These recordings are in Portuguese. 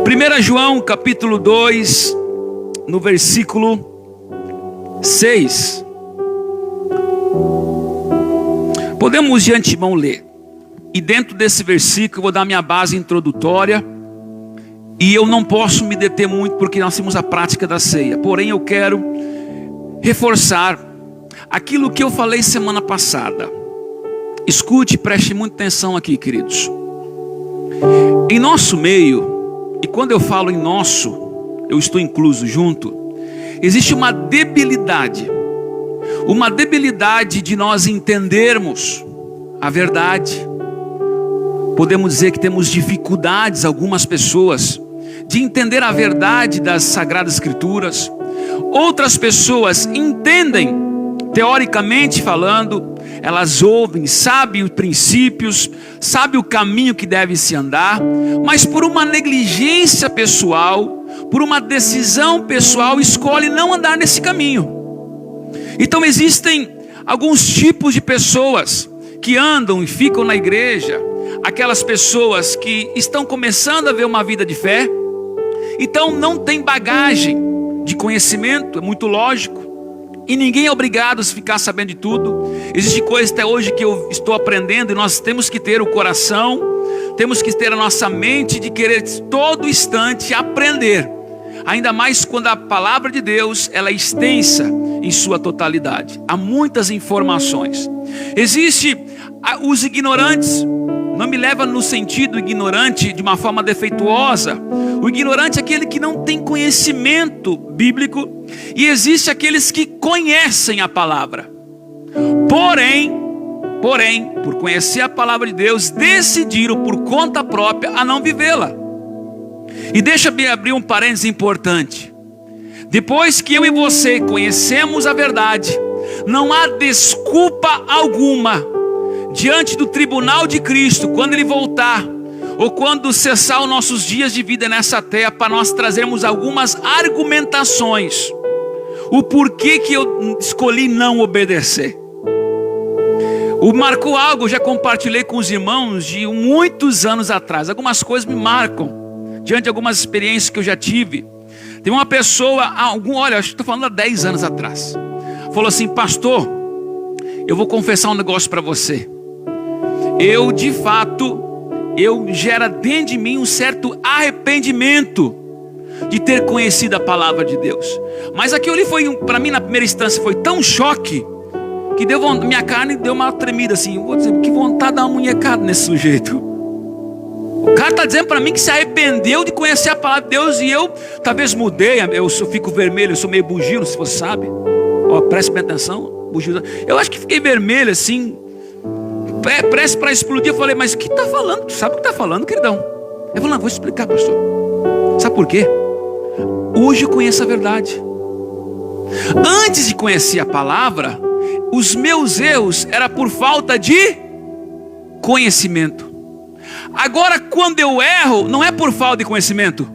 1 João capítulo 2, no versículo 6. Podemos de antemão ler. E dentro desse versículo eu vou dar minha base introdutória. E eu não posso me deter muito porque nós temos a prática da ceia. Porém eu quero reforçar aquilo que eu falei semana passada. Escute, preste muita atenção aqui, queridos. Em nosso meio, e quando eu falo em nosso, eu estou incluso junto, existe uma debilidade de nós entendermos a verdade. Podemos dizer que temos dificuldades, algumas pessoas, de entender a verdade das Sagradas Escrituras. Outras pessoas entendem, teoricamente falando, elas ouvem, sabem os princípios, sabem o caminho que deve se andar, mas por uma negligência pessoal, por uma decisão pessoal, escolhe não andar nesse caminho. Então existem alguns tipos de pessoas que andam e ficam na igreja, aquelas pessoas que estão começando a ver uma vida de fé, então não tem bagagem de conhecimento, é muito lógico. E ninguém é obrigado a ficar sabendo de tudo. Existe coisa até hoje que eu estou aprendendo, e nós temos que ter o coração, temos que ter a nossa mente de querer todo instante aprender. Ainda mais quando a palavra de Deus ela é extensa em sua totalidade. Há muitas informações. Existe os ignorantes. Não me leva no sentido ignorante de uma forma defeituosa. O ignorante é aquele que não tem conhecimento bíblico. E existe aqueles que conhecem a palavra. Porém, por conhecer a palavra de Deus, decidiram por conta própria a não vivê-la. E deixa-me abrir um parênteses importante. Depois que eu e você conhecemos a verdade, não há desculpa alguma diante do tribunal de Cristo, quando Ele voltar, ou quando cessar os nossos dias de vida nessa terra, para nós trazermos algumas argumentações, o porquê que eu escolhi não obedecer. Marcou algo, eu já compartilhei com os irmãos de muitos anos atrás. Algumas coisas me marcam, diante de algumas experiências que eu já tive. Tem uma pessoa, olha, acho que estou falando há 10 anos atrás, falou assim: pastor, eu vou confessar um negócio para você. Eu, de fato, gera dentro de mim um certo arrependimento de ter conhecido a palavra de Deus. Mas aquilo ali foi, para mim, na primeira instância, foi tão choque, que minha carne deu uma tremida assim. Eu vou dizer, que vontade de dar uma munhecada nesse sujeito. O cara está dizendo para mim que se arrependeu de conhecer a palavra de Deus, e eu talvez mudei, eu fico vermelho, eu sou meio bugio, se você sabe. Ó, preste bem atenção, bugio. Eu acho que fiquei vermelho assim, prestes para explodir. Eu falei, mas o que está falando? Tu sabe o que está falando, queridão? Ele falou, não, vou explicar, pastor. Sabe por quê? Hoje eu conheço a verdade. Antes de conhecer a palavra, os meus erros eram por falta de conhecimento. Agora, quando eu erro, não é por falta de conhecimento,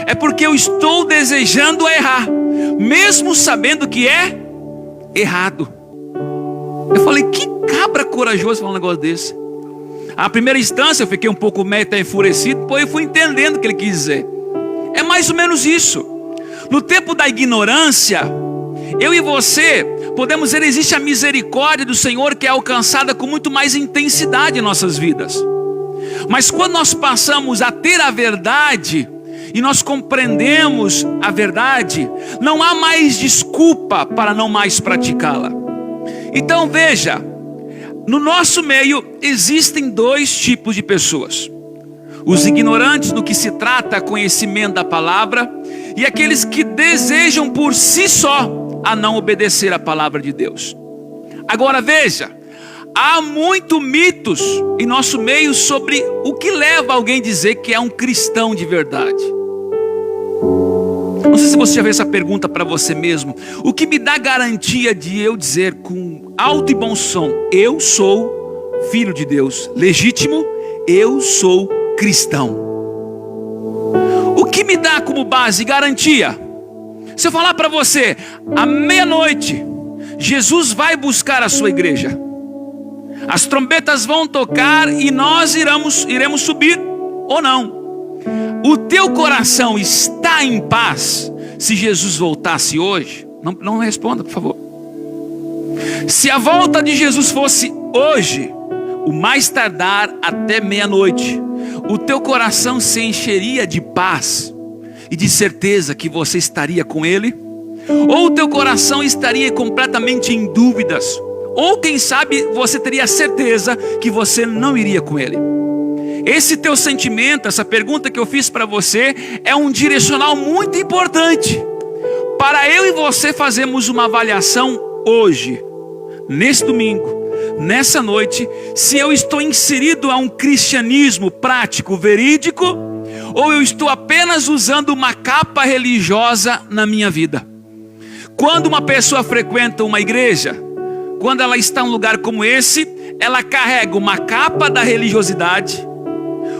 é porque eu estou desejando errar, mesmo sabendo que é errado. Eu falei, que cabra corajoso falar um negócio desse. À primeira instância eu fiquei um pouco meio enfurecido, depois eu fui entendendo o que ele quis dizer. É mais ou menos isso. No tempo da ignorância, eu e você podemos dizer, existe a misericórdia do Senhor que é alcançada com muito mais intensidade em nossas vidas. Mas quando nós passamos a ter a verdade, e nós compreendemos a verdade, não há mais desculpa para não mais praticá-la. Então veja, no nosso meio existem dois tipos de pessoas: os ignorantes no que se trata conhecimento da palavra, e aqueles que desejam por si só a não obedecer a palavra de Deus. Agora veja, há muito mitos em nosso meio sobre o que leva alguém a dizer que é um cristão de verdade. Não sei se você já fez essa pergunta para você mesmo. O que me dá garantia de eu dizer com alto e bom som, eu sou filho de Deus, legítimo, eu sou cristão? O que me dá como base garantia? Se eu falar para você, à meia-noite, Jesus vai buscar a sua igreja, as trombetas vão tocar e nós iremos subir ou não. O teu coração está em paz se Jesus voltasse hoje? Não responda, por favor. Se a volta de Jesus fosse hoje, o mais tardar até meia-noite, o teu coração se encheria de paz e de certeza que você estaria com Ele? Ou o teu coração estaria completamente em dúvidas? Ou quem sabe você teria certeza que você não iria com Ele? Esse teu sentimento, essa pergunta que eu fiz para você, é um direcional muito importante para eu e você fazermos uma avaliação hoje, nesse domingo, nessa noite, se eu estou inserido a um cristianismo prático, verídico, ou eu estou apenas usando uma capa religiosa na minha vida. Quando uma pessoa frequenta uma igreja, quando ela está em um lugar como esse, ela carrega uma capa da religiosidade,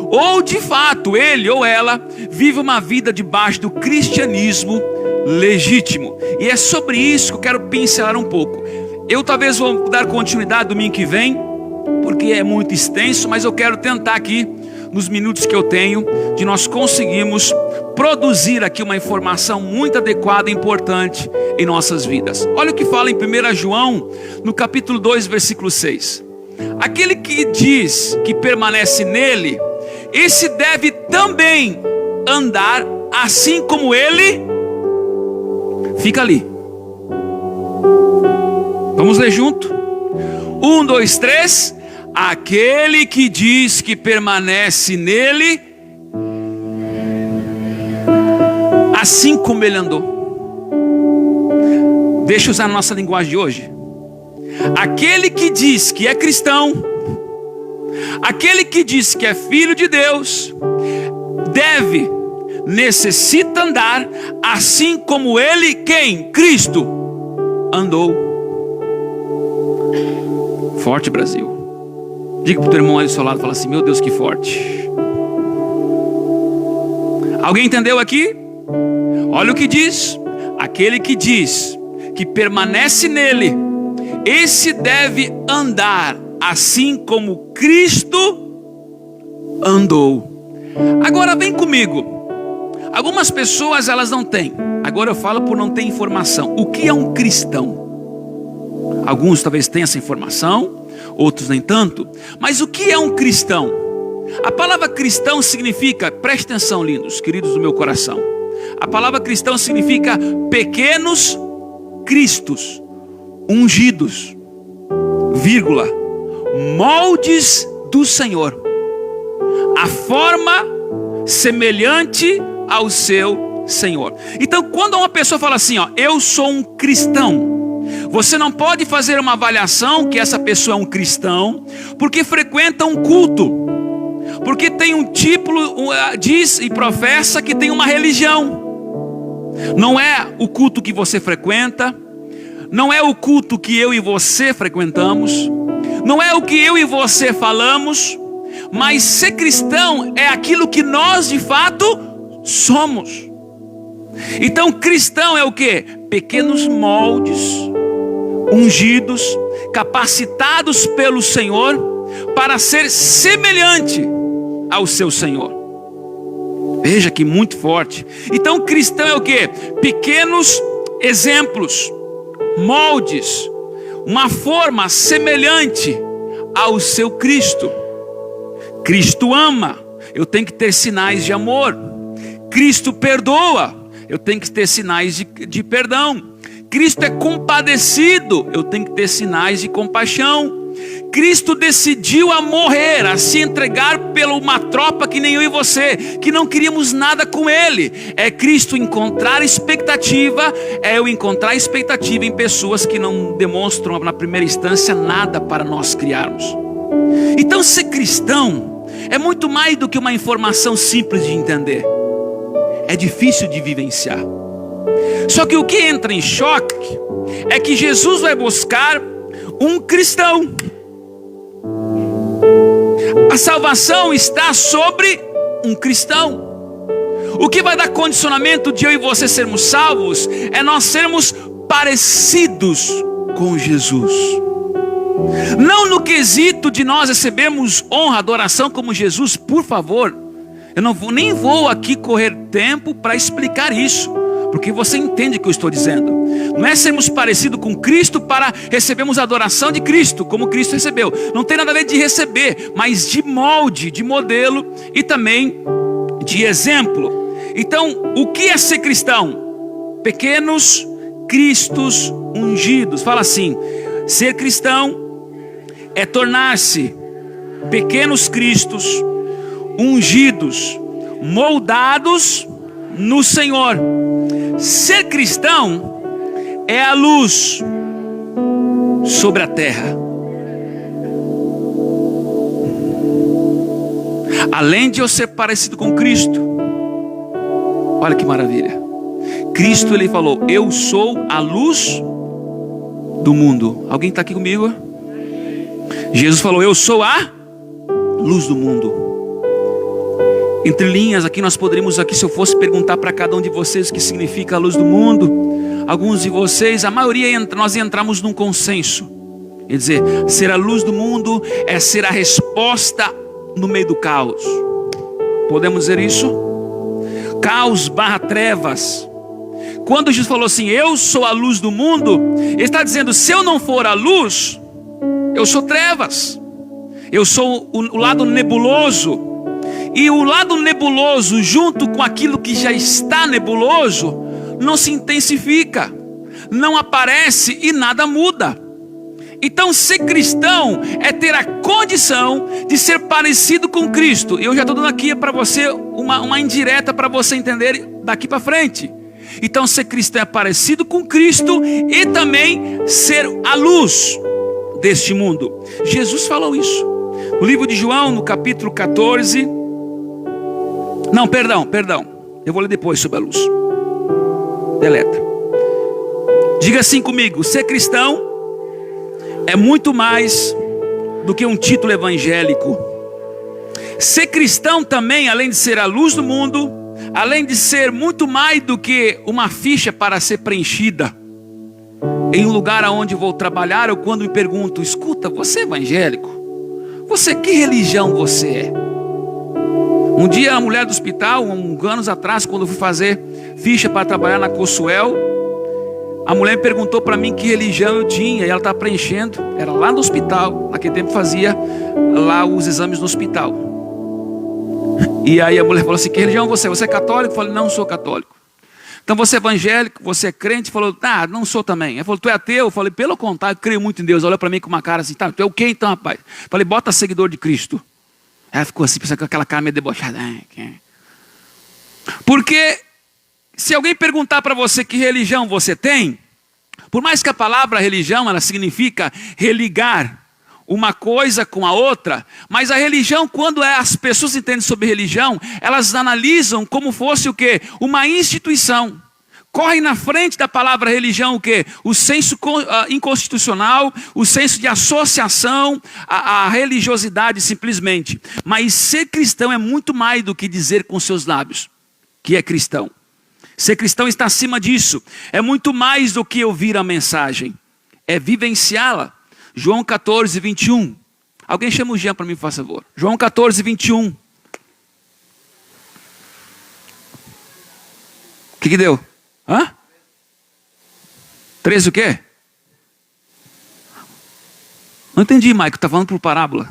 ou de fato ele ou ela vive uma vida debaixo do cristianismo legítimo. E é sobre isso que eu quero pincelar um pouco. Eu talvez vou dar continuidade domingo que vem, porque é muito extenso, mas eu quero tentar aqui, nos minutos que eu tenho, de nós conseguirmos produzir aqui uma informação muito adequada e importante em nossas vidas. Olha o que fala em 1 João, no capítulo 2, versículo 6. Aquele que diz que permanece nele, esse deve também andar assim como ele. Fica ali. Vamos ler junto? 1, 2, 3. Aquele que diz que permanece nele, assim como ele andou. Deixa eu usar a nossa linguagem de hoje. Aquele que diz que é cristão, aquele que diz que é filho de Deus, necessita andar assim como ele, quem? Cristo, andou. Forte, Brasil. Diga para o teu irmão ali do seu lado, fala assim: meu Deus, que forte. Alguém entendeu aqui? Olha o que diz. Aquele que diz que permanece nele, esse deve andar assim como Cristo andou. Agora vem comigo. Algumas pessoas elas não têm. Agora eu falo por não ter informação. O que é um cristão? Alguns talvez tenham essa informação, outros nem tanto. Mas o que é um cristão? A palavra cristão significa, preste atenção, lindos, queridos do meu coração. A palavra cristão significa pequenos cristos, ungidos, vírgula, moldes do Senhor, a forma semelhante ao seu Senhor. Então, quando uma pessoa fala assim, eu sou um cristão, você não pode fazer uma avaliação que essa pessoa é um cristão porque frequenta um culto, porque tem um título, diz e professa que tem uma religião. Não é o culto que você frequenta, não é o culto que eu e você frequentamos, não é o que eu e você falamos, mas ser cristão é aquilo que nós de fato somos. Então cristão é o que? Pequenos moldes, ungidos, capacitados pelo Senhor para ser semelhante ao seu Senhor. Veja que muito forte. Então cristão é o que? Pequenos exemplos, moldes, uma forma semelhante ao seu Cristo. Cristo ama, eu tenho que ter sinais de amor. Cristo perdoa, eu tenho que ter sinais de perdão. Cristo é compadecido, eu tenho que ter sinais de compaixão. Cristo decidiu a morrer, a se entregar pela uma tropa que nem eu e você, que não queríamos nada com Ele. É Cristo encontrar expectativa, é eu encontrar expectativa em pessoas que não demonstram na primeira instância nada para nós criarmos. Então ser cristão é muito mais do que uma informação simples de entender. É difícil de vivenciar. Só que o que entra em choque é que Jesus vai buscar um cristão. A salvação está sobre um cristão. O que vai dar condicionamento de eu e você sermos salvos é nós sermos parecidos com Jesus. Não no quesito de nós recebermos honra, adoração como Jesus, por favor. Eu nem vou aqui correr tempo para explicar isso, porque você entende o que eu estou dizendo. Não é sermos parecidos com Cristo para recebermos a adoração de Cristo, como Cristo recebeu. Não tem nada a ver de receber, mas de molde, de modelo e também de exemplo. Então, o que é ser cristão? Pequenos cristos ungidos. Fala assim: ser cristão é tornar-se pequenos cristos ungidos, moldados no Senhor. Ser cristão é a luz sobre a terra. Além de eu ser parecido com Cristo, olha que maravilha. Cristo, ele falou: eu sou a luz do mundo. Alguém está aqui comigo? Jesus falou: eu sou a luz do mundo. Entre linhas aqui nós poderíamos aqui, se eu fosse perguntar para cada um de vocês o que significa a luz do mundo, alguns de vocês, a maioria, nós entramos num consenso. Quer dizer, ser a luz do mundo é ser a resposta no meio do caos. Podemos dizer isso? Caos barra trevas. Quando Jesus falou assim: eu sou a luz do mundo, ele está dizendo: se eu não for a luz, eu sou trevas. Eu sou o lado nebuloso. E o lado nebuloso, junto com aquilo que já está nebuloso, não se intensifica, não aparece e nada muda. Então, ser cristão é ter a condição de ser parecido com Cristo. Eu já estou dando aqui para você uma indireta para você entender daqui para frente. Então, ser cristão é parecido com Cristo e também ser a luz deste mundo. Jesus falou isso no livro de João, no capítulo 14. Não, perdão. Eu vou ler depois sobre a luz. Deleta. Diga assim comigo: ser cristão é muito mais do que um título evangélico. Ser cristão também, além de ser a luz do mundo, além de ser muito mais do que uma ficha para ser preenchida em um lugar onde vou trabalhar, ou quando me pergunto: escuta, você é evangélico? Que religião você é? Um dia a mulher do hospital, anos atrás, quando eu fui fazer ficha para trabalhar na Cosuel, a mulher me perguntou para mim que religião eu tinha, e ela estava preenchendo, era lá no hospital, naquele tempo fazia lá os exames no hospital. E aí a mulher falou assim: que religião você é? Você é católico? Eu falei: não sou católico. Então você é evangélico, você é crente? Falou: não sou também. Ela falou: tu é ateu? Eu falei: pelo contrário, creio muito em Deus. Olhou para mim com uma cara assim: tá, tu é o quê então, rapaz? Eu falei: bota seguidor de Cristo. Ela ficou assim, pensando com aquela cara meio debochada. Porque se alguém perguntar para você que religião você tem, por mais que a palavra religião, ela significa religar uma coisa com a outra, mas a religião, quando as pessoas entendem sobre religião, elas analisam como fosse o quê? Uma instituição. Corre na frente da palavra religião o quê? O senso inconstitucional, o senso de associação, a religiosidade simplesmente. Mas ser cristão é muito mais do que dizer com seus lábios que é cristão. Ser cristão está acima disso. É muito mais do que ouvir a mensagem. É vivenciá-la. João 14, 21. Alguém chama o Jean para mim, por favor. João 14, 21. O que deu? Hã? 13 o quê? Não entendi, Maico. Está falando por parábola.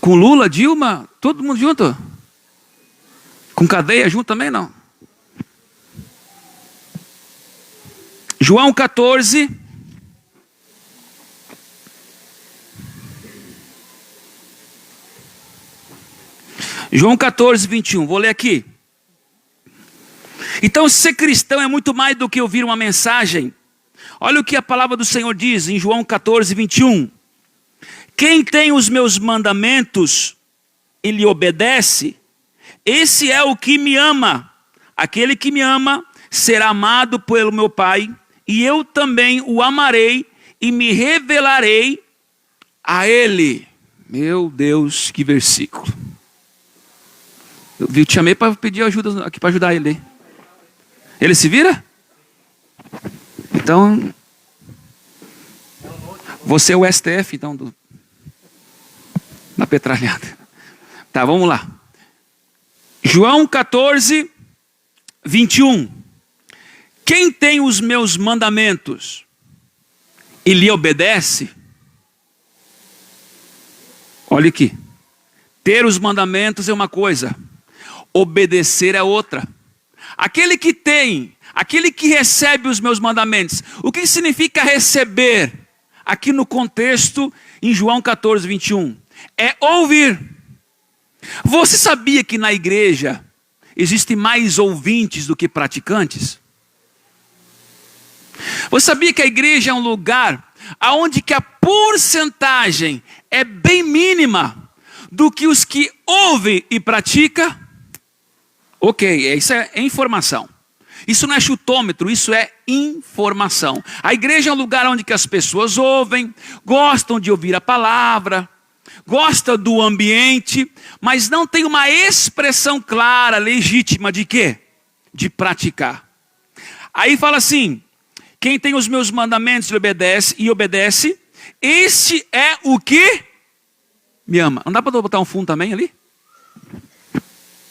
Com Lula, Dilma, todo mundo junto? Com cadeia junto também, não? João 14. João 14, 21. Vou ler aqui. Então, ser cristão é muito mais do que ouvir uma mensagem. Olha o que a palavra do Senhor diz em João 14, 21. Quem tem os meus mandamentos e lhe obedece, esse é o que me ama. Aquele que me ama será amado pelo meu Pai, e eu também o amarei e me revelarei a ele. Meu Deus, que versículo. Eu te chamei para pedir ajuda aqui, para ajudar ele. Ele se vira? Então, você é o STF, então, da petralhada. Tá, vamos lá. João 14, 21. Quem tem os meus mandamentos e lhe obedece, olha aqui, ter os mandamentos é uma coisa, obedecer é outra. Aquele que tem, aquele que recebe os meus mandamentos, o que significa receber? Aqui no contexto, em João 14, 21, é ouvir. Você sabia que na igreja existem mais ouvintes do que praticantes? Você sabia que a igreja é um lugar onde que a porcentagem é bem mínima do que os que ouvem e praticam? Ok, isso é informação. Isso não é chutômetro, isso é informação. A igreja é um lugar onde que as pessoas ouvem, gostam de ouvir a palavra, gostam do ambiente, mas não tem uma expressão clara, legítima de quê? De praticar. Aí fala assim, quem tem os meus mandamentos e obedece, este é o que me ama. Não dá para botar um fundo também ali?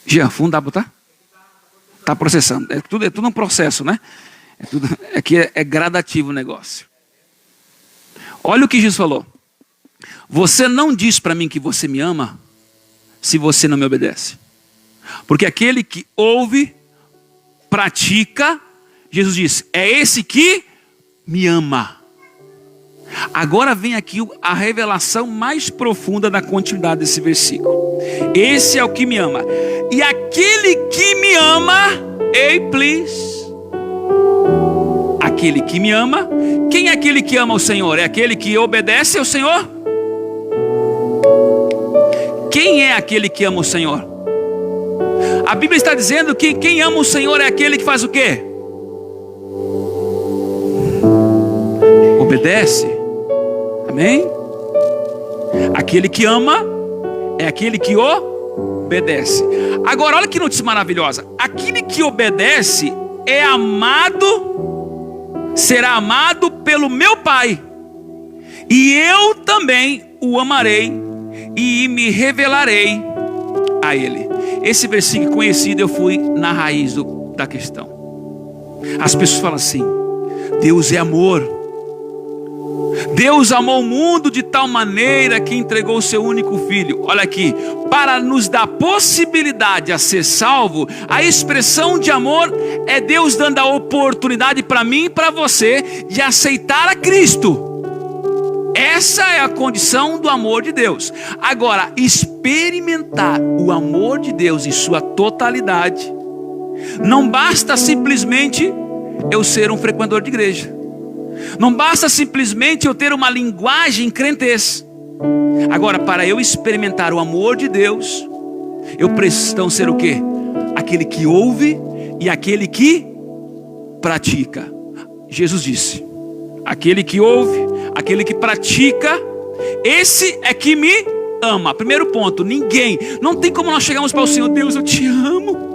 Jean, fundo dá para botar? Está processando. É tudo um processo, né? Aqui é gradativo o negócio. Olha o que Jesus falou. Você não diz para mim que você me ama se você não me obedece. Porque aquele que ouve, pratica, Jesus disse, é esse que me ama. Agora vem aqui a revelação mais profunda da continuidade desse versículo. Esse é o que me ama. E aquele que me ama, ei, please. Aquele que me ama. Quem é aquele que ama o Senhor? É aquele que obedece ao Senhor? Quem é aquele que ama o Senhor? A Bíblia está dizendo que quem ama o Senhor é aquele que faz o quê? Obedece. Amém? Aquele que ama é aquele que obedece. Agora olha que notícia maravilhosa. Aquele que obedece é amado, será amado pelo meu Pai. E eu também o amarei e me revelarei a ele. Esse versículo conhecido, eu fui na raiz da questão. As pessoas falam assim, Deus é amor. Deus amou o mundo de tal maneira que entregou o seu único filho. Olha aqui, para nos dar possibilidade a ser salvo. A expressão de amor é Deus dando a oportunidade para mim e para você de aceitar a Cristo. Essa é a condição do amor de Deus. Agora, experimentar o amor de Deus em sua totalidade, não basta simplesmente eu ser um frequentador de igreja. Não basta simplesmente eu ter uma linguagem crentez. Agora, para eu experimentar o amor de Deus, eu preciso então ser o quê? Aquele que ouve e aquele que pratica. Jesus disse, aquele que ouve, aquele que pratica, esse é que me ama. Primeiro ponto, ninguém, não tem como nós chegarmos para o Senhor, Deus, eu te amo.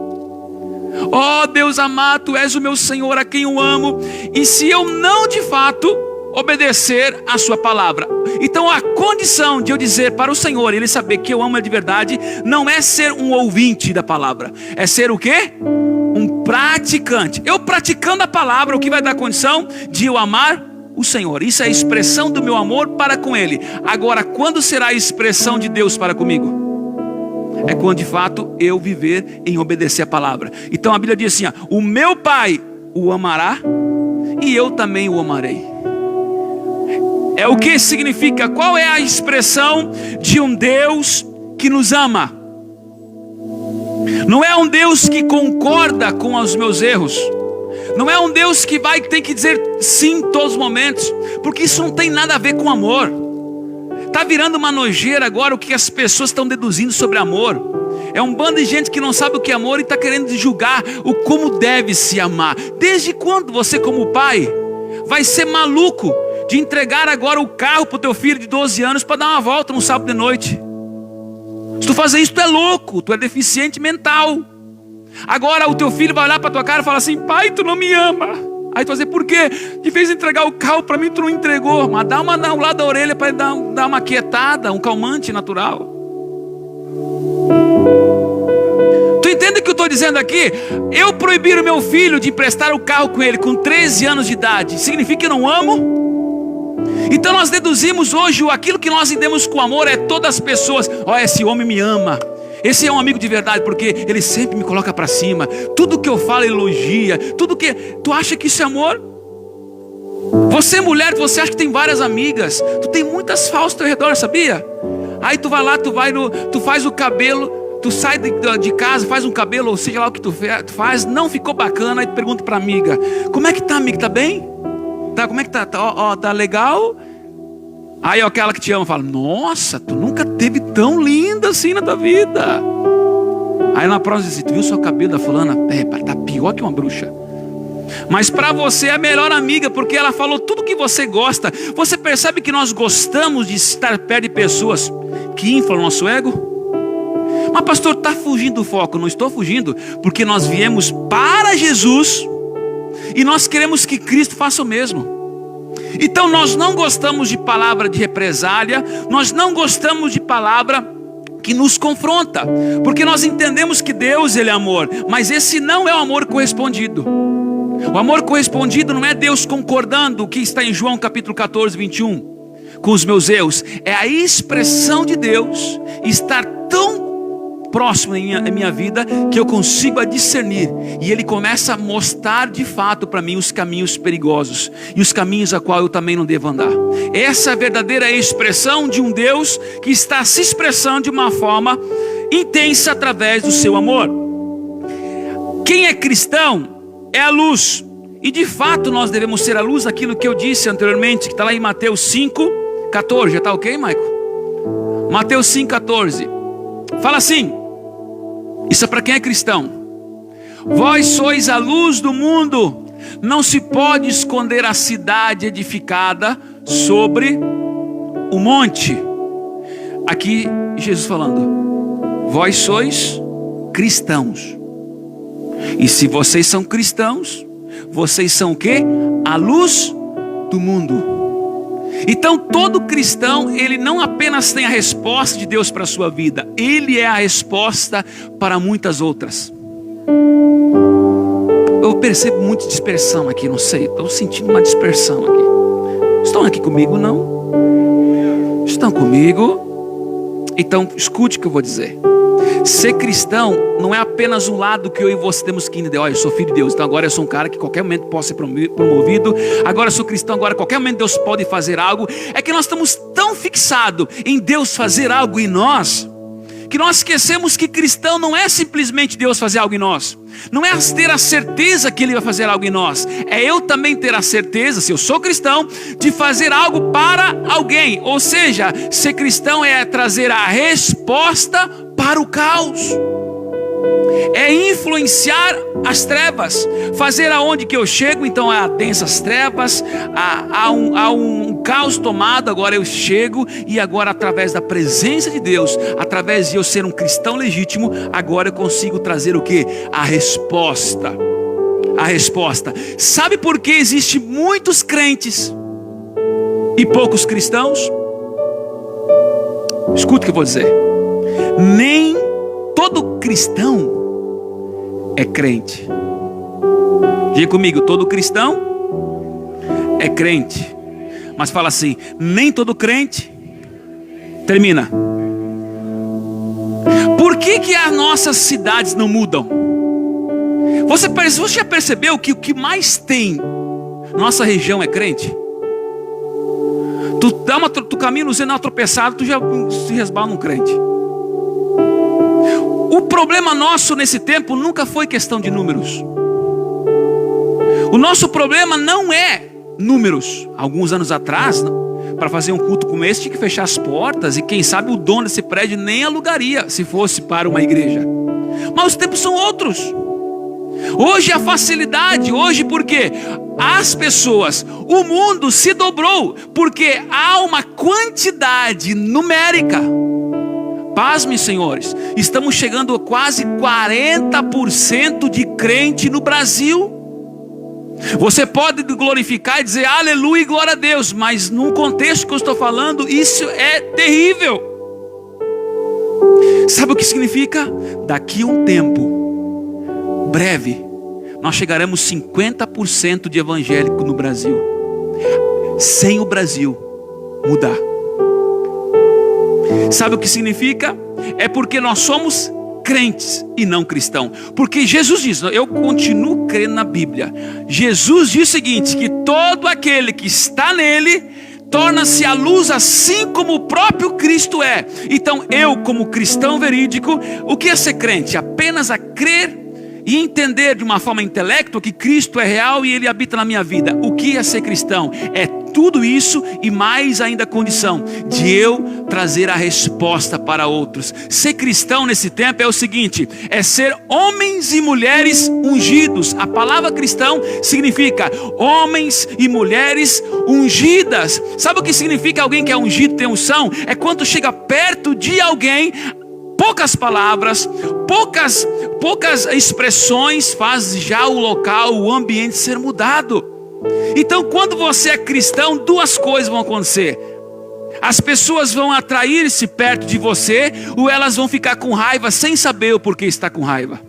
Ó Deus amado, tu és o meu Senhor a quem eu amo. E se eu não de fato obedecer a sua palavra, então a condição de eu dizer para o Senhor, ele saber que eu amo ele de verdade, não é ser um ouvinte da palavra, é ser o quê? Um praticante. Eu praticando a palavra, o que vai dar condição de eu amar o Senhor. Isso é a expressão do meu amor para com ele. Agora, quando será a expressão de Deus para comigo? É quando de fato eu viver em obedecer a palavra. Então a Bíblia diz assim, ó, o meu Pai o amará e eu também o amarei. É o que significa, qual é a expressão de um Deus que nos ama? Não é um Deus que concorda com os meus erros. Não é um Deus que tem que dizer sim em todos os momentos, porque isso não tem nada a ver com amor. Está virando uma nojeira agora o que as pessoas estão deduzindo sobre amor. É um bando de gente que não sabe o que é amor e está querendo julgar o como deve se amar. Desde quando você como pai vai ser maluco de entregar agora o carro para o teu filho de 12 anos para dar uma volta no sábado de noite? Se tu fazer isso, tu é louco, tu é deficiente mental. Agora o teu filho vai olhar para tua cara e falar assim, pai, tu não me ama. Aí tu vai dizer, por quê? De vez em entregar o carro para mim, tu não entregou. Mas dá uma ao lado da orelha para ele dar uma quietada, um calmante natural. Tu entende dizendo aqui, eu proibir o meu filho de emprestar o carro com ele com 13 anos de idade, significa que eu não amo? Então nós deduzimos hoje, aquilo que nós entendemos com amor é todas as pessoas. Olha, esse homem me ama, esse é um amigo de verdade, porque ele sempre me coloca para cima, tudo que eu falo elogia, tudo que... Tu acha que isso é amor? Você mulher, você acha que tem várias amigas, tu tem muitas falsas ao teu redor, sabia? Aí tu vai lá, tu faz o cabelo, tu sai de casa, faz um cabelo, ou seja lá o que tu faz, não ficou bacana, aí tu pergunta pra amiga, como é que tá, amiga, tá bem? Tá, como é que tá? Tá legal? Aí aquela que te ama fala, nossa, tu nunca teve tão linda assim na tua vida. Aí na próxima diz, tu viu o seu cabelo da fulana? Tá pior que uma bruxa. Mas para você é a melhor amiga, porque ela falou tudo que você gosta. Você percebe que nós gostamos de estar perto de pessoas que inflam o nosso ego? Mas pastor, está fugindo do foco. Não estou fugindo, porque nós viemos para Jesus e nós queremos que Cristo faça o mesmo. Então nós não gostamos de palavra de represália, nós não gostamos de palavra que nos confronta, porque nós entendemos que Deus, Ele é amor, mas esse não é o amor correspondido. O amor correspondido não é Deus concordando, o que está em João capítulo 14, 21, com os meus erros. É a expressão de Deus estar tão próximo em minha vida, que eu consigo discernir. E Ele começa a mostrar de fato para mim os caminhos perigosos, e os caminhos a qual eu também não devo andar. Essa é a verdadeira expressão de um Deus que está se expressando de uma forma intensa através do seu amor. Quem é cristão é a luz, e de fato nós devemos ser a luz, aquilo que eu disse anteriormente, que está lá em Mateus 5,14, já está ok, Maico? Mateus 5,14, fala assim, isso é para quem é cristão: vós sois a luz do mundo, não se pode esconder a cidade edificada sobre o monte. Aqui Jesus falando, vós sois cristãos. E se vocês são cristãos, vocês são o quê? A luz do mundo. Então todo cristão, ele não apenas tem a resposta de Deus para a sua vida, ele é a resposta para muitas outras. Eu percebo muita dispersão aqui, não sei, estou sentindo uma dispersão aqui. Estão aqui comigo, não? Estão comigo? Então escute o que eu vou dizer. Ser cristão não é apenas um lado que eu e você temos que entender. Olha, eu sou filho de Deus, então agora eu sou um cara que a qualquer momento pode ser promovido. Agora eu sou cristão, agora a qualquer momento Deus pode fazer algo. É que nós estamos tão fixados em Deus fazer algo em nós, que nós esquecemos que cristão não é simplesmente Deus fazer algo em nós. Não é ter a certeza que Ele vai fazer algo em nós. É eu também ter a certeza, se eu sou cristão, de fazer algo para alguém. Ou seja, ser cristão é trazer a resposta para o caos. É influenciar as trevas, fazer aonde que eu chego, então há densas trevas, há um caos tomado, agora eu chego, e agora através da presença de Deus, através de eu ser um cristão legítimo, agora eu consigo trazer o que? A resposta. A resposta. Sabe por que existe muitos crentes e poucos cristãos? Escuta o que eu vou dizer. Nem todo cristão é crente. Diga comigo, todo cristão é crente. Mas fala assim, nem todo crente. Termina. Por que as nossas cidades não mudam? Você já percebeu que o que mais tem na nossa região é crente? Tu caminha no sinal tropeçado, tu já se resbala num crente. O problema nosso nesse tempo nunca foi questão de números. O nosso problema não é números. Alguns anos atrás, para fazer um culto como esse, tinha que fechar as portas, e quem sabe o dono desse prédio nem alugaria se fosse para uma igreja. Mas os tempos são outros. Hoje a facilidade, hoje porque as pessoas, o mundo se dobrou, porque há uma quantidade numérica. Pasmem, senhores, estamos chegando a quase 40% de crente no Brasil. Você pode glorificar e dizer aleluia e glória a Deus, mas num contexto que eu estou falando, isso é terrível. Sabe o que significa? Daqui a um tempo, breve, nós chegaremos 50% de evangélico no Brasil, sem o Brasil mudar. Sabe o que significa? É porque nós somos crentes e não cristãos. Porque Jesus diz, eu continuo crendo na Bíblia. Jesus diz o seguinte, que todo aquele que está nele torna-se a luz, assim como o próprio Cristo é. Então eu, como cristão verídico, o que é ser crente? Apenas a crer e entender de uma forma intelectual que Cristo é real e Ele habita na minha vida. O que é ser cristão? É tudo isso e mais ainda a condição de eu trazer a resposta para outros. Ser cristão nesse tempo é o seguinte, é ser homens e mulheres ungidos. A palavra cristão significa homens e mulheres ungidas. Sabe o que significa alguém que é ungido, tem unção? É quando chega perto de alguém, poucas palavras, poucas expressões faz já o local, o ambiente ser mudado. Então quando você é cristão, duas coisas vão acontecer. As pessoas vão atrair-se perto de você, ou elas vão ficar com raiva sem saber o porquê está com raiva.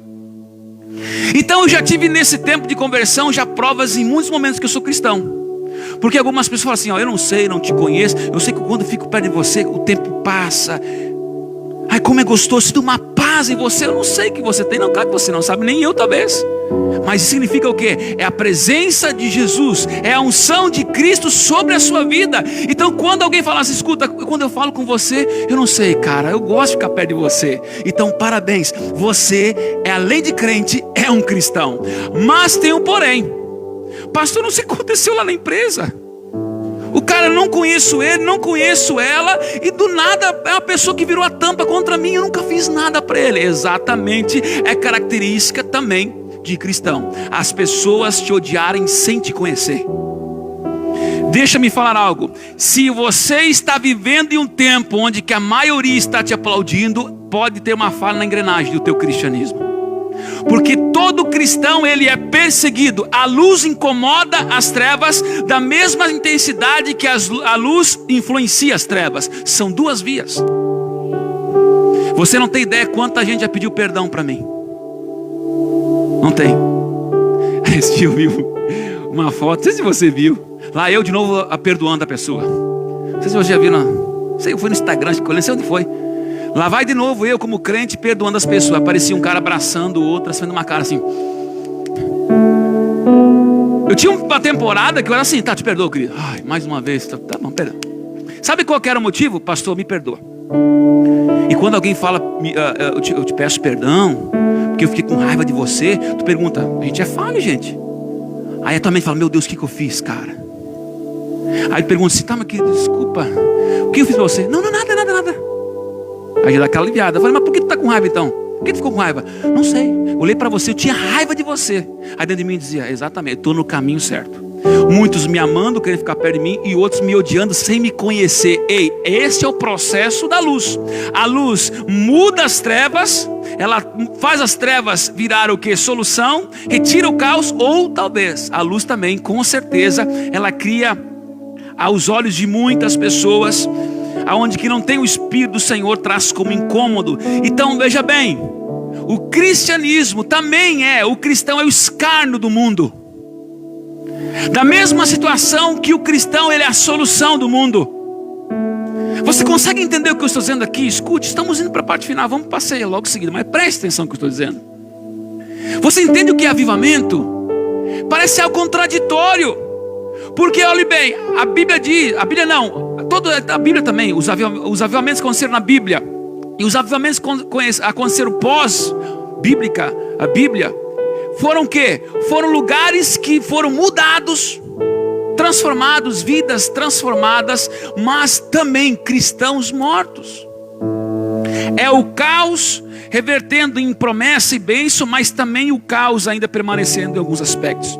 Então eu já tive nesse tempo de conversão já provas em muitos momentos que eu sou cristão. Porque algumas pessoas falam assim, ó, eu não sei, não te conheço, eu sei que quando fico perto de você, o tempo passa. Ai, como é gostoso, sinto uma paz em você. Eu não sei o que você tem, não, claro que você não sabe, nem eu talvez. Mas significa o quê? É a presença de Jesus, é a unção de Cristo sobre a sua vida. Então quando alguém fala assim, escuta, quando eu falo com você, eu não sei, cara, eu gosto de ficar perto de você. Então parabéns, você é, além de crente, é um cristão. Mas tem um porém. Pastor, não sei o que aconteceu lá na empresa. O cara, não conheço ele, não conheço ela, e do nada é uma pessoa que virou a tampa contra mim, eu nunca fiz nada para ele. Exatamente, é característica também de cristão, as pessoas te odiarem sem te conhecer. Deixa-me falar algo, se você está vivendo em um tempo onde que a maioria está te aplaudindo, pode ter uma falha na engrenagem do teu cristianismo. Porque todo cristão ele é perseguido. A luz incomoda as trevas da mesma intensidade que a luz influencia as trevas. São duas vias. Você não tem ideia quanta gente já pediu perdão para mim. Não tem. Esse dia eu vi uma foto, não sei se você viu. Lá eu de novo perdoando a pessoa. Não sei se você já viu, não sei, foi no Instagram, não sei onde foi. Lá vai de novo eu como crente perdoando as pessoas. Aparecia um cara abraçando o outro, fazendo uma cara assim. Eu tinha uma temporada que eu era assim, tá, te perdoo, querido. Ai, mais uma vez, tá bom, perdão. Sabe qual que era o motivo? Pastor, me perdoa. E quando alguém fala, eu te peço perdão, porque eu fiquei com raiva de você, tu pergunta, a gente é falho, gente. Aí a tua mente fala, meu Deus, o que eu fiz, cara? Aí tu pergunta assim, tá, mas que desculpa, o que eu fiz pra você? Não, nada. Aí já dá aquela aliviada. Eu falei, mas por que tu tá com raiva então? Por que tu ficou com raiva? Não sei, olhei para você, eu tinha raiva de você. Aí dentro de mim dizia, exatamente, estou no caminho certo. Muitos me amando, querendo ficar perto de mim, e outros me odiando sem me conhecer. Ei, esse é o processo da luz. A luz muda as trevas, ela faz as trevas virar o que? Solução, retira o caos, ou talvez a luz também, com certeza, ela cria aos olhos de muitas pessoas aonde que não tem o Espírito do Senhor, traz como incômodo. Então veja bem, o cristianismo também o cristão é o escárnio do mundo. Da mesma situação que o cristão ele é a solução do mundo. Você consegue entender o que eu estou dizendo aqui? Escute, estamos indo para a parte final, vamos passear logo em seguida, mas preste atenção no que eu estou dizendo. Você entende o que é avivamento? Parece algo contraditório. Porque olhe bem, a Bíblia diz, a Bíblia também, os avivamentos que aconteceram na Bíblia, e os avivamentos que aconteceram pós-bíblica, a Bíblia, foram o quê? Foram lugares que foram mudados, transformados, vidas transformadas, mas também cristãos mortos. É o caos revertendo em promessa e bênção, mas também o caos ainda permanecendo em alguns aspectos.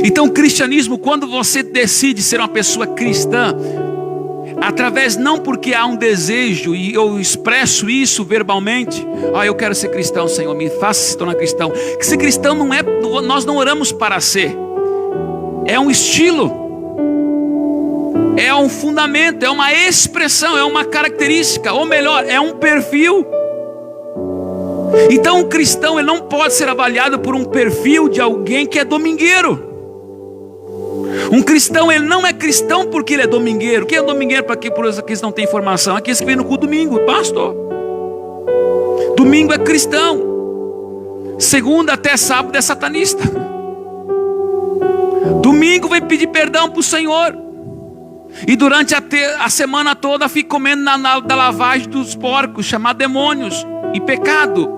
Então o cristianismo, quando você decide ser uma pessoa cristã, através não porque há um desejo e eu expresso isso verbalmente, eu quero ser cristão, Senhor, me faça se tornar cristão. Que ser cristão não é, nós não oramos para ser, é um estilo, é um fundamento, é uma expressão, é uma característica, ou melhor, é um perfil. Então, um cristão, ele não pode ser avaliado por um perfil de alguém que é domingueiro. Um cristão, ele não é cristão porque ele é domingueiro. Quem é domingueiro? Para que por aqueles que não têm informação? Aqueles que vêm no culto domingo, pastor. Domingo é cristão. Segunda até sábado é satanista. Domingo vem pedir perdão para o Senhor. E durante a semana toda fica comendo da lavagem dos porcos, chamado demônios e pecado.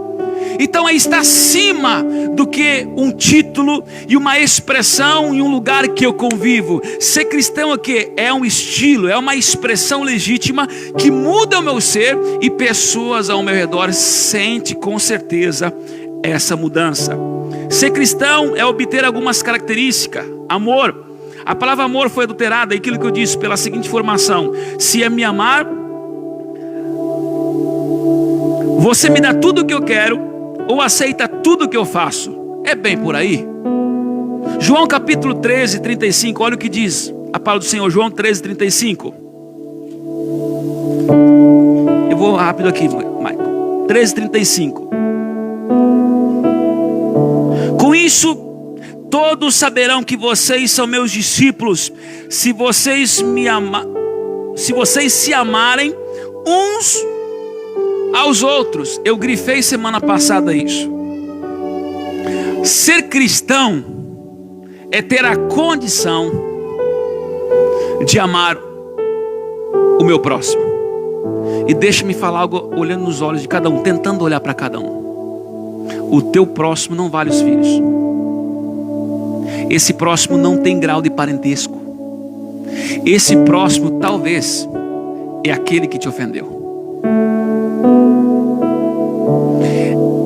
Então aí está acima do que um título e uma expressão em um lugar que eu convivo. Ser cristão aqui é um estilo, é uma expressão legítima que muda o meu ser, e pessoas ao meu redor sentem com certeza essa mudança. Ser cristão é obter algumas características. Amor. A palavra amor foi adulterada, aquilo que eu disse, pela seguinte informação: se é me amar, você me dá tudo o que eu quero, ou aceita tudo o que eu faço. É bem por aí. João capítulo 13, 35, olha o que diz a palavra do Senhor. João 13, 35. Eu vou rápido aqui, Michael. 13, 35. Com isso, todos saberão que vocês são meus discípulos, se vocês se amarem uns aos outros. Eu grifei semana passada isso. Ser cristão é ter a condição de amar o meu próximo. E deixa-me falar algo olhando nos olhos de cada um, tentando olhar para cada um. O teu próximo não vale os filhos. Esse próximo não tem grau de parentesco. Esse próximo talvez é aquele que te ofendeu.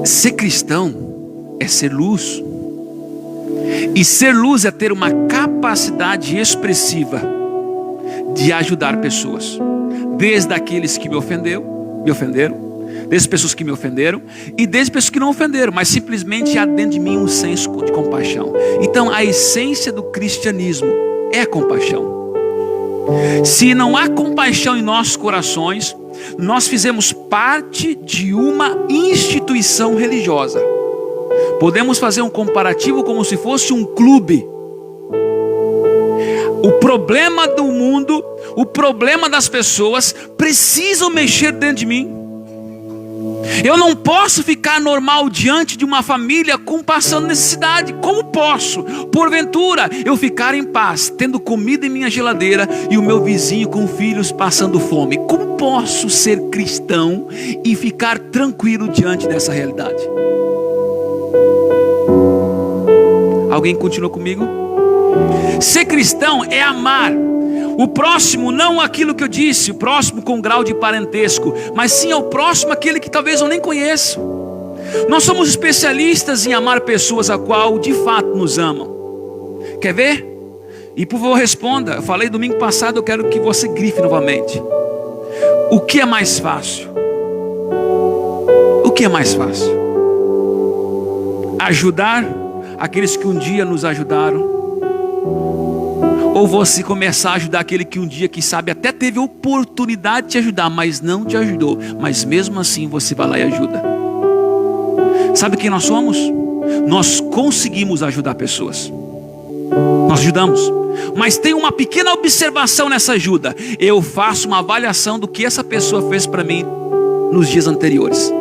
Ser cristão é ser luz. E ser luz é ter uma capacidade expressiva de ajudar pessoas. Desde aqueles que me ofenderam, desde pessoas que me ofenderam, e desde pessoas que não ofenderam, mas simplesmente há dentro de mim um senso de compaixão. Então a essência do cristianismo é a compaixão. Se não há compaixão em nossos corações, nós fizemos parte de uma instituição religiosa. Podemos fazer um comparativo como se fosse um clube. O problema do mundo, o problema das pessoas precisam mexer dentro de mim. Eu não posso ficar normal diante de uma família passando necessidade. Como posso, porventura, eu ficar em paz, tendo comida em minha geladeira e o meu vizinho com filhos passando fome? Como posso ser cristão e ficar tranquilo diante dessa realidade? Alguém continua comigo? Ser cristão é amar o próximo, não aquilo que eu disse, o próximo com grau de parentesco, mas sim ao próximo aquele que talvez eu nem conheço. Nós somos especialistas em amar pessoas a qual de fato nos amam. Quer ver? E por favor responda. Eu falei domingo passado, eu quero que você grife novamente. O que é mais fácil? O que é mais fácil? Ajudar aqueles que um dia nos ajudaram? Ou você começar a ajudar aquele que um dia, que sabe, até teve a oportunidade de te ajudar, mas não te ajudou, mas mesmo assim você vai lá e ajuda? Sabe quem nós somos? Nós conseguimos ajudar pessoas. Nós ajudamos. Mas tem uma pequena observação nessa ajuda. Eu faço uma avaliação do que essa pessoa fez para mim nos dias anteriores,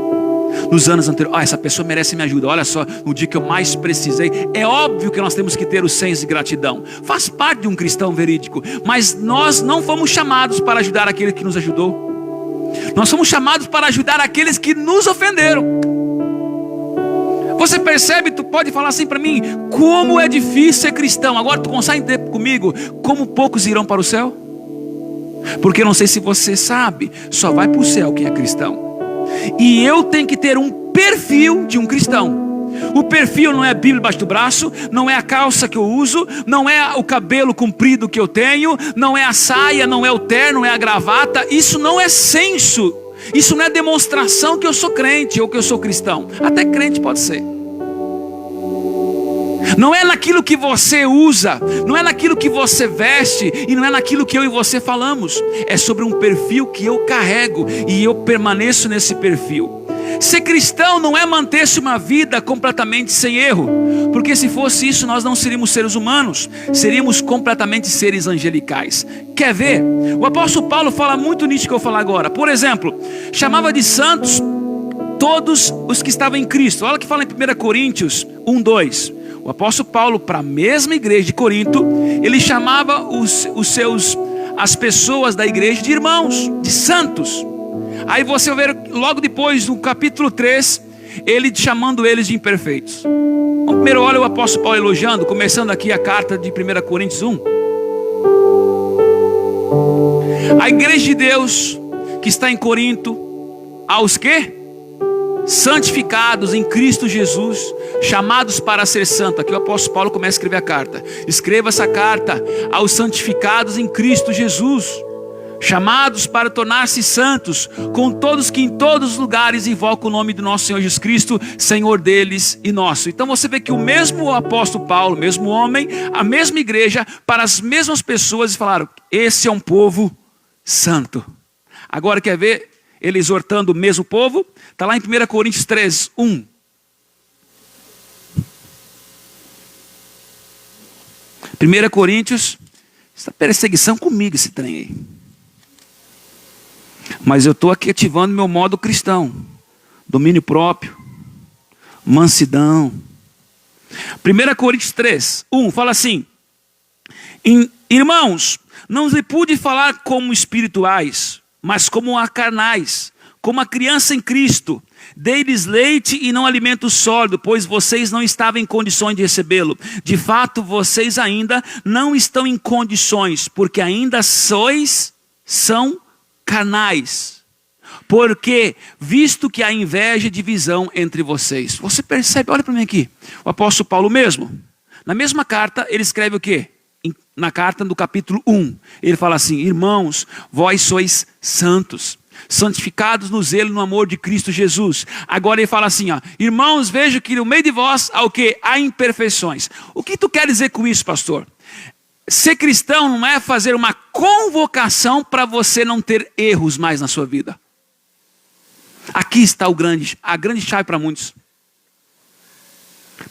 nos anos anteriores. Essa pessoa merece minha ajuda. Olha só, no dia que eu mais precisei. É óbvio que nós temos que ter o senso de gratidão. Faz parte de um cristão verídico. Mas nós não fomos chamados para ajudar aquele que nos ajudou. Nós fomos chamados para ajudar aqueles que nos ofenderam. Você percebe? Tu pode falar assim para mim: como é difícil ser cristão. Agora tu consegue entender comigo como poucos irão para o céu? Porque não sei se você sabe, só vai para o céu quem é cristão. E eu tenho que ter um perfil de um cristão. O perfil não é a Bíblia embaixo do braço, não é a calça que eu uso, não é o cabelo comprido que eu tenho, não é a saia, não é o terno, não é a gravata. Isso não é senso. Isso não é demonstração que eu sou crente ou que eu sou cristão. Até crente pode ser. Não é naquilo que você usa, não é naquilo que você veste, e não é naquilo que eu e você falamos. É sobre um perfil que eu carrego e eu permaneço nesse perfil. Ser cristão não é manter-se uma vida completamente sem erro, porque se fosse isso nós não seríamos seres humanos, seríamos completamente seres angelicais. Quer ver? O apóstolo Paulo fala muito nisso que eu vou falar agora. Por exemplo, chamava de santos todos os que estavam em Cristo. Olha o que fala em 1 Coríntios 1:2. O apóstolo Paulo, para a mesma igreja de Corinto, ele chamava as pessoas da igreja de irmãos, de santos. Aí você vai ver logo depois, no capítulo 3, ele chamando eles de imperfeitos. Então, primeiro olha o apóstolo Paulo elogiando, começando aqui a carta de 1 Coríntios 1. A igreja de Deus que está em Corinto, aos que? Santificados em Cristo Jesus, chamados para ser santo. Aqui o apóstolo Paulo começa a escrever a carta. Escreva essa carta aos santificados em Cristo Jesus, chamados para tornar-se santos, com todos que em todos os lugares invocam o nome do nosso Senhor Jesus Cristo, Senhor deles e nosso. Então você vê que o mesmo apóstolo Paulo, o mesmo homem, a mesma igreja, para as mesmas pessoas, falaram: esse é um povo santo. Agora quer ver ele exortando o mesmo povo? Está lá em 1 Coríntios 3, 1. Primeira Coríntios, essa perseguição comigo esse trem aí. Mas eu estou aqui ativando meu modo cristão. Domínio próprio, mansidão. 1 Coríntios 3, 1, fala assim: irmãos, não lhe pude falar como espirituais, mas como a carnais, como a criança em Cristo. Dei-lhes leite e não alimento sólido, pois vocês não estavam em condições de recebê-lo. De fato, vocês ainda não estão em condições, porque ainda são carnais. Porque, visto que há inveja e divisão entre vocês. Você percebe, olha para mim aqui, o apóstolo Paulo mesmo, na mesma carta, ele escreve o quê? Na carta do capítulo 1, ele fala assim: irmãos, vós sois santos, santificados no zelo e no amor de Cristo Jesus. Agora ele fala assim, ó: irmãos, vejo que no meio de vós há o quê? Há imperfeições. O que tu quer dizer com isso, pastor? Ser cristão não é fazer uma convocação para você não ter erros mais na sua vida. Aqui está a grande chave para muitos.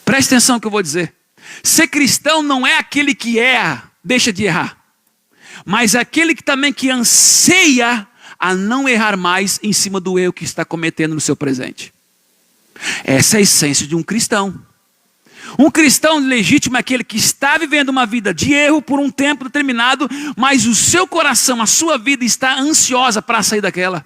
Preste atenção no que eu vou dizer. Ser cristão não é aquele que erra, deixa de errar, mas é aquele que também que anseia a não errar mais em cima do erro que está cometendo no seu presente. Essa é a essência de um cristão. Um cristão legítimo é aquele que está vivendo uma vida de erro por um tempo determinado, mas o seu coração, a sua vida está ansiosa para sair daquela.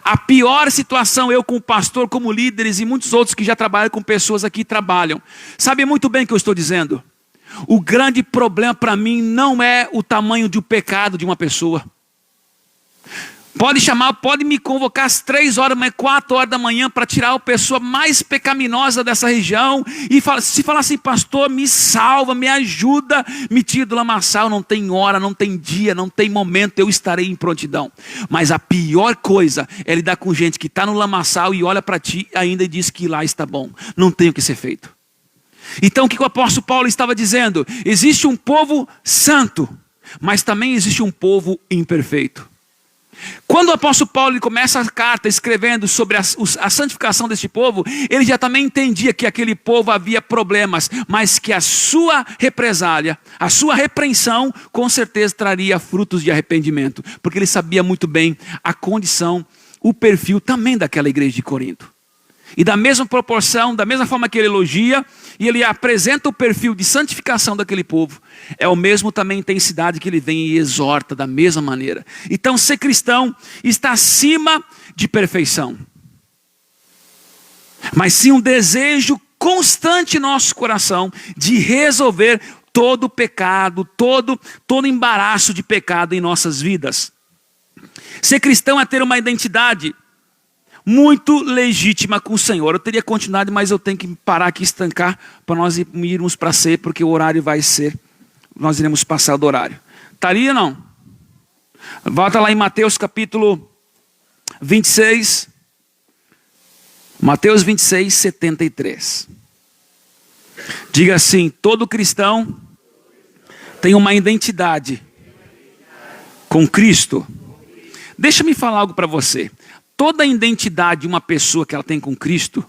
A pior situação, eu como pastor, como líderes e muitos outros que já trabalham com pessoas aqui trabalham, sabem muito bem o que eu estou dizendo. O grande problema para mim não é o tamanho do pecado de uma pessoa. Pode me convocar às 3 horas, mas 4 horas da manhã para tirar a pessoa mais pecaminosa dessa região. E se falar assim: pastor, me salva, me ajuda, me tira do lamaçal. Não tem hora, não tem dia, não tem momento, eu estarei em prontidão. Mas a pior coisa é lidar com gente que está no lamaçal e olha para ti ainda e diz que lá está bom. Não tem o que ser feito. Então o que o apóstolo Paulo estava dizendo? Existe um povo santo, mas também existe um povo imperfeito. Quando o apóstolo Paulo começa a carta escrevendo sobre a santificação deste povo, ele já também entendia que aquele povo havia problemas, mas que a sua represália, a sua repreensão, com certeza traria frutos de arrependimento, porque ele sabia muito bem a condição, o perfil também daquela igreja de Corinto. E da mesma proporção, da mesma forma que ele elogia, e ele apresenta o perfil de santificação daquele povo, é o mesmo também intensidade que ele vem e exorta da mesma maneira. Então ser cristão está acima de perfeição, mas sim um desejo constante em nosso coração de resolver todo o pecado, todo embaraço de pecado em nossas vidas. Ser cristão é ter uma identidade muito legítima com o Senhor. Eu teria continuado, mas eu tenho que parar aqui, estancar, para nós irmos para ceia, porque o horário vai ser, nós iremos passar do horário. Estaria ou não? Volta lá em Mateus capítulo 26. Mateus 26, 73. Diga assim: todo cristão tem uma identidade com Cristo. Deixa-me falar algo para você. toda a identidade de uma pessoa que ela tem com Cristo,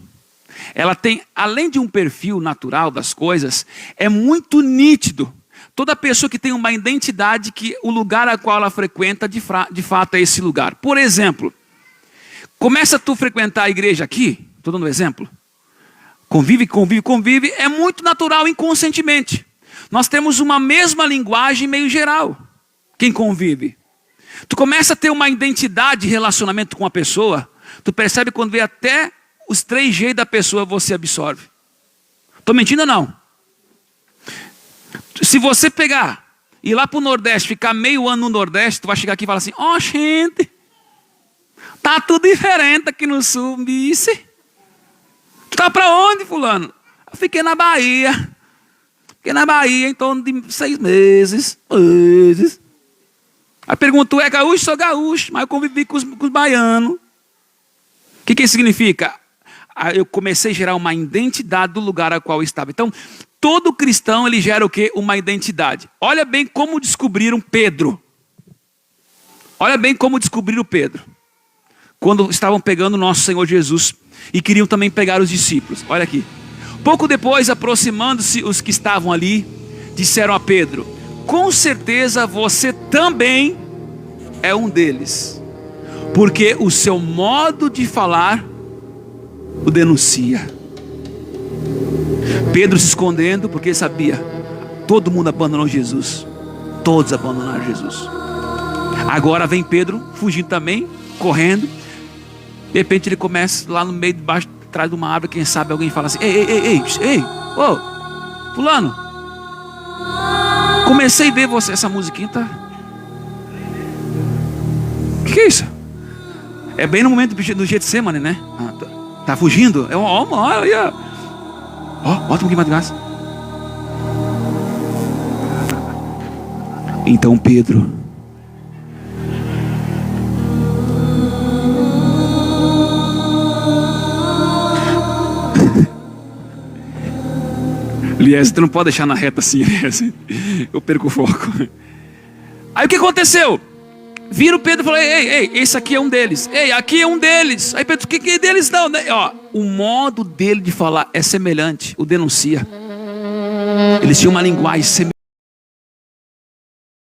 ela tem, além de um perfil natural das coisas, é muito nítido. Toda pessoa que tem uma identidade que o lugar a qual ela frequenta, de fato, é esse lugar. Por exemplo, começa tu a frequentar a igreja aqui, estou dando um exemplo. Convive, é muito natural inconscientemente. Nós temos uma mesma linguagem meio geral. Quem convive? Tu começa a ter uma identidade de relacionamento com a pessoa, tu percebe quando vê até os trejeitos da pessoa você absorve. Estou mentindo ou não? Se você pegar, ir lá para o Nordeste, ficar meio ano no Nordeste, tu vai chegar aqui e falar assim, ó gente, tá tudo diferente aqui no Sul, bice. Tu tá para onde, fulano? Eu fiquei na Bahia. Fiquei na Bahia em torno de 6 meses. Aí pergunta, tu é gaúcho? Sou gaúcho, mas eu convivi com os baianos. O que isso significa? Eu comecei a gerar uma identidade do lugar ao qual eu estava. Então, todo cristão, ele gera o quê? Uma identidade. Olha bem como descobriram Pedro. Olha bem como descobriram Pedro. Quando estavam pegando o nosso Senhor Jesus e queriam também pegar os discípulos. Olha aqui. Pouco depois, aproximando-se os que estavam ali, disseram a Pedro, com certeza você também é um deles, porque o seu modo de falar o denuncia. Pedro se escondendo, porque sabia, todo mundo abandonou Jesus. Todos abandonaram Jesus. Agora vem Pedro, fugindo também, correndo. De repente ele começa lá no meio, debaixo, atrás de uma árvore, quem sabe alguém fala assim, ei, ô, fulano, comecei a ver você, essa musiquinha tá... Que é isso? É bem no momento do Getsemane, né? Tá fugindo? Olha, bota um pouquinho mais de gás. Então Pedro Lies, tu não pode deixar na reta assim, Lies. Eu perco o foco. Aí o que aconteceu? Viram Pedro e falaram, ei, esse aqui é um deles. Ei, aqui é um deles. Aí Pedro, o que deles não? Ó, o modo dele de falar é semelhante, o denuncia. Eles tinham uma linguagem semelhante.